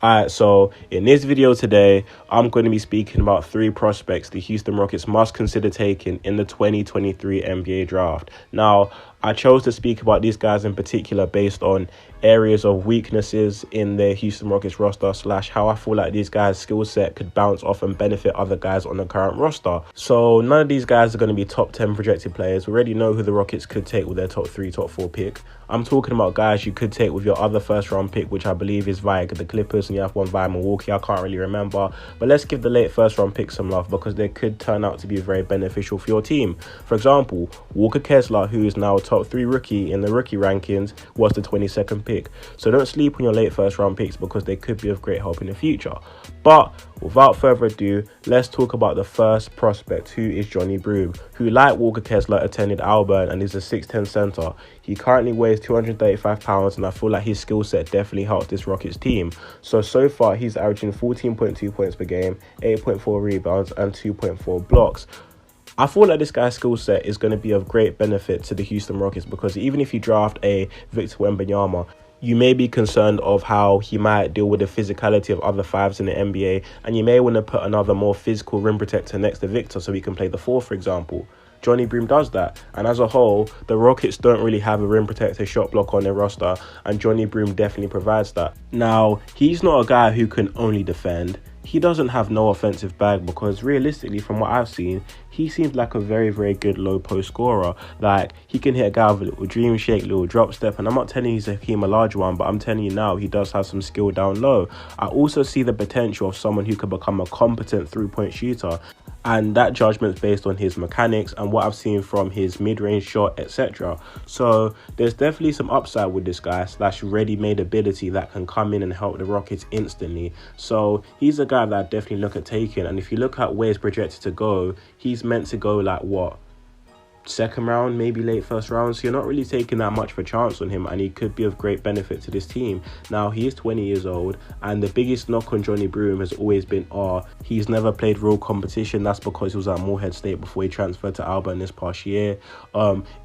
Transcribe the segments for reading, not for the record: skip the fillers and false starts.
Alright, so in this video today, I'm going to be speaking about 3 prospects the Houston Rockets must consider taking in the 2023 NBA draft. Now, I chose to speak about these guys in particular based on areas of weaknesses in the Houston Rockets roster / how I feel like these guys' skill set could bounce off and benefit other guys on the current roster. So none of these guys are going to be top 10 projected players. We already know who the Rockets could take with their top 3, top 4 pick. I'm talking about guys you could take with your other first round pick, which I believe is via the Clippers, and you have one via Milwaukee. I can't really remember, but let's give the late first round pick some love because they could turn out to be very beneficial for your team. For example, Walker Kessler, who is now a top 3 rookie in the rookie rankings, was the 22nd pick. So don't sleep on your late first round picks because they could be of great help in the future. But without further ado, let's talk about the first prospect, who is Johni Broome, who, like Walker Kessler, attended Auburn and is a 6'10 center. He currently weighs 235 pounds, and I feel like his skill set definitely helps this Rockets team. So far, he's averaging 14.2 points per game, 8.4 rebounds, and 2.4 blocks. I feel like this guy's skill set is going to be of great benefit to the Houston Rockets because even if you draft a Victor Wembanyama, you may be concerned of how he might deal with the physicality of other fives in the NBA, and you may want to put another more physical rim protector next to Victor so he can play the 4, for example. Johni Broome does that, and as a whole, the Rockets don't really have a rim protector shot block on their roster, and Johni Broome definitely provides that. Now, he's not a guy who can only defend. He doesn't have no offensive bag because realistically, from what I've seen, he seems like a very, very good low post scorer. Like, he can hit a guy with a little dream shake, little drop step, and I'm not telling you he's a large one, but I'm telling you now, he does have some skill down low. I also see the potential of someone who could become a competent 3-point shooter, and that judgment's based on his mechanics and what I've seen from his mid-range shot, etc. So there's definitely some upside with this guy / ready-made ability that can come in and help the Rockets instantly. So he's a guy that I definitely look at taking, and if you look at where he's projected to go, he's meant to go like what, second round, maybe late first round, so you're not really taking that much of a chance on him, and he could be of great benefit to this team. Now, he is 20 years old, and the biggest knock on Johni Broome has always been he's never played real competition. That's because he was at Morehead State before he transferred to Auburn this past year.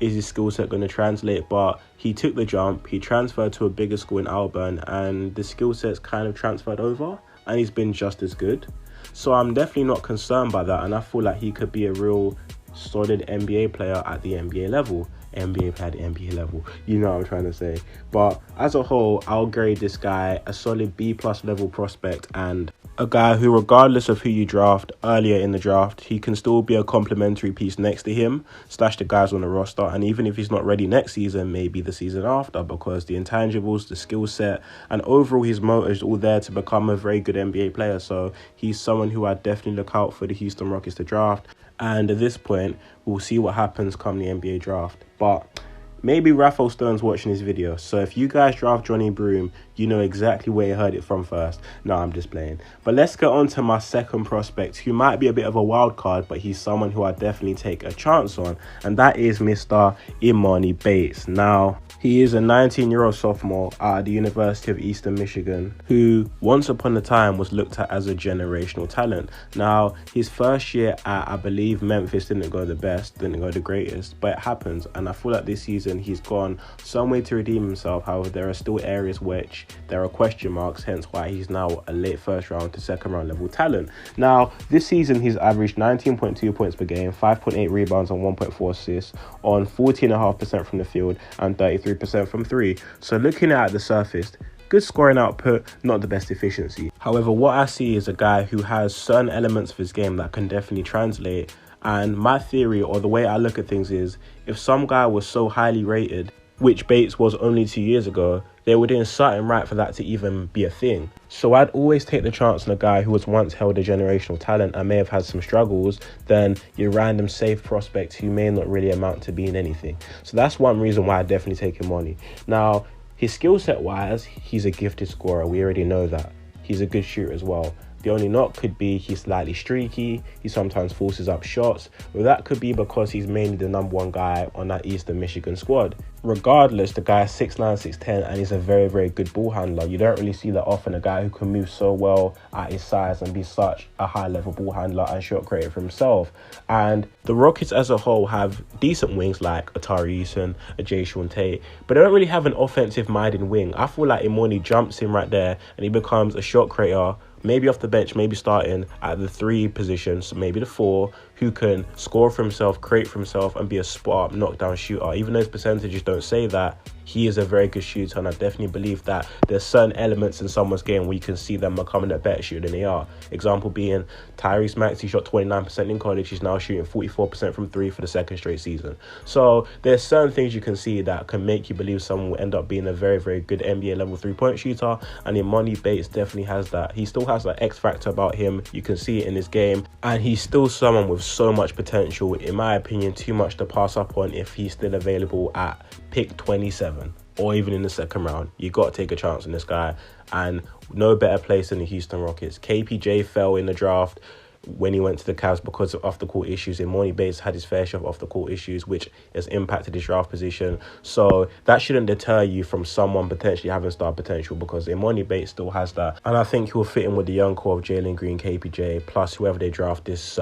Is his skill set going to translate? But he took the jump, he transferred to a bigger school in Auburn, and the skill set's kind of transferred over, and he's been just as good. So I'm definitely not concerned by that, and I feel like he could be a real solid NBA player at the NBA level. NBA player at the NBA level, you know what I'm trying to say. But as a whole, I'll grade this guy a solid B+ level prospect, and a guy who, regardless of who you draft earlier in the draft, he can still be a complementary piece next to him / the guys on the roster. And even if he's not ready next season, maybe the season after, because the intangibles, the skill set, and overall his motor is all there to become a very good NBA player. So he's someone who I definitely look out for the Houston Rockets to draft. And at this point, we'll see what happens come the NBA draft. But maybe Rafael Stone's watching this video, so if you guys draft Johni Broome, you know exactly where you heard it from first. No, I'm just playing. But let's get on to my second prospect, who might be a bit of a wild card, but he's someone who I definitely take a chance on, and that is Mr. Emoni Bates. Now, he is a 19-year-old sophomore at the University of Eastern Michigan, who once upon a time was looked at as a generational talent. Now, his first year at, I believe, Memphis didn't go the best, didn't go the greatest, but it happens, and I feel like this season he's gone some way to redeem himself. However, there are still areas which there are question marks, hence why he's now a late first round to second round level talent. Now, this season he's averaged 19.2 points per game, 5.8 rebounds and 1.4 assists on 40.5% from the field and 33% from 3. So looking at the surface, good scoring output, not the best efficiency. However, what I see is a guy who has certain elements of his game that can definitely translate. And my theory, or the way I look at things, is if some guy was so highly rated, which Bates was only 2 years ago, they were doing something right for that to even be a thing. So I'd always take the chance on a guy who was once held a generational talent and may have had some struggles than your random safe prospect who may not really amount to being anything. So that's one reason why I definitely take Emoni. Now, his skill set wise, he's a gifted scorer. We already know that. He's a good shooter as well. The only knock could be he's slightly streaky, he sometimes forces up shots, but that could be because he's mainly the #1 guy on that Eastern Michigan squad. regardless, the guy is 6'9", 6'10", and he's a very, very good ball handler. You don't really see that often, a guy who can move so well at his size and be such a high-level ball handler and shot creator for himself. And the Rockets as a whole have decent wings like a Tari Eason, a Jae'Sean Tate, but they don't really have an offensive-minded wing. I feel like Emoni jumps in right there and he becomes a shot creator, maybe off the bench, maybe starting at the 3 position, so maybe the 4, who can score for himself, create for himself, and be a spot-up, knockdown shooter. Even though his percentages don't say that, he is a very good shooter, and I definitely believe that there's certain elements in someone's game where you can see them becoming a better shooter than they are. Example being Tyrese Maxey shot 29% in college. He's now shooting 44% from 3 for the 2nd straight season. So there's certain things you can see that can make you believe someone will end up being a very, very good NBA level 3-point shooter, and Emoni Bates definitely has that. He still has that X factor about him. You can see it in his game, and he's still someone with so much potential. In my opinion, too much to pass up on if he's still available at pick 27 or even in the 2nd round. You got to take a chance on this guy, and no better place than the Houston Rockets. KPJ fell in the draft when he went to the Cavs because of off-the-court issues. Emoni Bates had his fair share of off-the-court issues, which has impacted his draft position. So that shouldn't deter you from someone potentially having star potential, because Emoni Bates still has that. And I think he'll fit in with the young core of Jalen Green, KPJ, plus whoever they draft this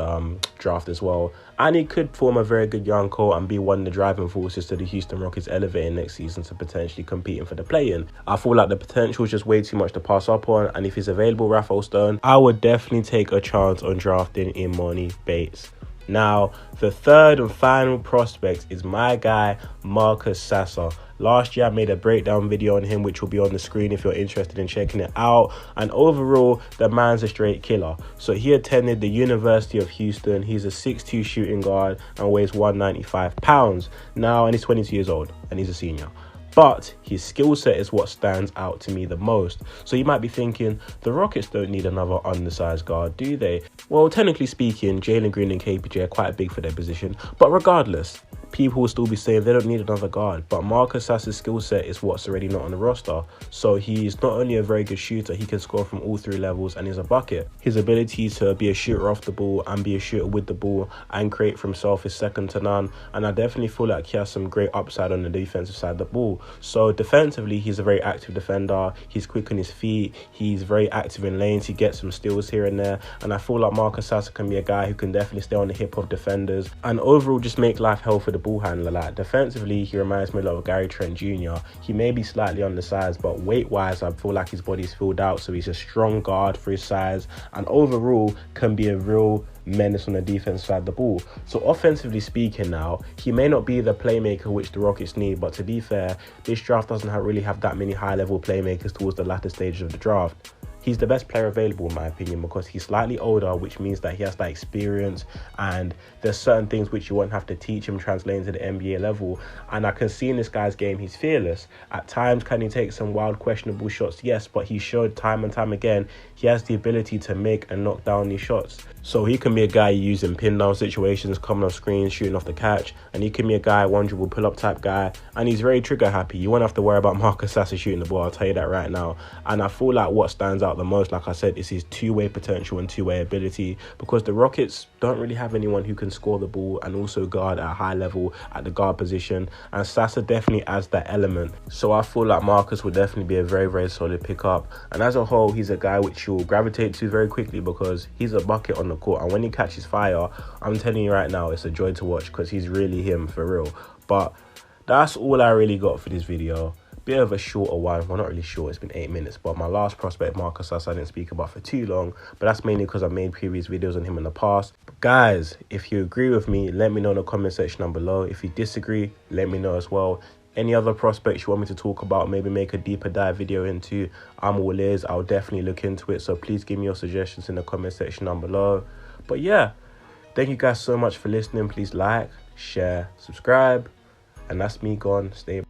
draft as well. And he could form a very good young core and be one of the driving forces to the Houston Rockets elevating next season to potentially competing for the play-in. I feel like the potential is just way too much to pass up on. And if he's available, Rafael Stone, I would definitely take a chance on drafting Emoni Bates. Now, the 3rd and final prospect is my guy, Marcus Sasser. Last year, I made a breakdown video on him, which will be on the screen if you're interested in checking it out. And overall, the man's a straight killer. So he attended the University of Houston. He's a 6'2" shooting guard and weighs 195 pounds. Now, and he's 22 years old, and he's a senior. But his skill set is what stands out to me the most. So you might be thinking, the Rockets don't need another undersized guard, do they? Well, technically speaking, Jalen Green and KPJ are quite big for their position. But regardless, people will still be saying they don't need another guard. But Marcus Sasser's skill set is what's already not on the roster. So he's not only a very good shooter, he can score from all 3 levels and is a bucket. His ability to be a shooter off the ball and be a shooter with the ball and create for himself is second to none. And I definitely feel like he has some great upside on the defensive side of the ball. So defensively, he's a very active defender. He's quick on his feet. He's very active in lanes. He gets some steals here and there. And I feel like Marcus Sasser can be a guy who can definitely stay on the hip of defenders and overall just make life hell for the ball handler. Like defensively, he reminds me a lot of Gary Trent Jr. He may be slightly undersized, but weight-wise, I feel like his body's filled out. So he's a strong guard for his size and overall can be a real menace on the defense side of the ball. So offensively speaking now, he may not be the playmaker which the Rockets need, but to be fair, this draft doesn't really have that many high-level playmakers towards the latter stages of the draft. He's the best player available in my opinion because he's slightly older, which means that he has that experience and there's certain things which you won't have to teach him translating to the NBA level. And I can see in this guy's game, he's fearless. At times, can he take some wild, questionable shots? Yes, but he showed time and time again he has the ability to make and knock down these shots. So he can be a guy you use in pin down situations, coming off screens, shooting off the catch, and he can be a guy, one dribble pull up type guy, and he's very trigger happy. You won't have to worry about Marcus Sasser shooting the ball, I'll tell you that right now. And I feel like what stands out the most, like I said, is his two-way potential and two-way ability, because the Rockets don't really have anyone who can score the ball and also guard at a high level at the guard position, and Sasser definitely adds that element. So I feel like Marcus would definitely be a very, very solid pickup, and as a whole, he's a guy which you'll gravitate to very quickly because he's a bucket on the court, and when he catches fire, I'm telling you right now, it's a joy to watch because he's really him for real. But that's all I really got for this video. Bit of a shorter one. Well, not really short, it's been 8 minutes, but my last prospect, Marcus Sasser, I didn't speak about for too long, but that's mainly because I've made previous videos on him in the past. But guys, if you agree with me, let me know in the comment section down below. If you disagree, let me know as well. Any other prospects you want me to talk about, maybe make a deeper dive video into, I'm all ears. I'll definitely look into it, so please give me your suggestions in the comment section down below. But yeah, thank you guys so much for listening. Please like, share, subscribe, and that's me gone. Stay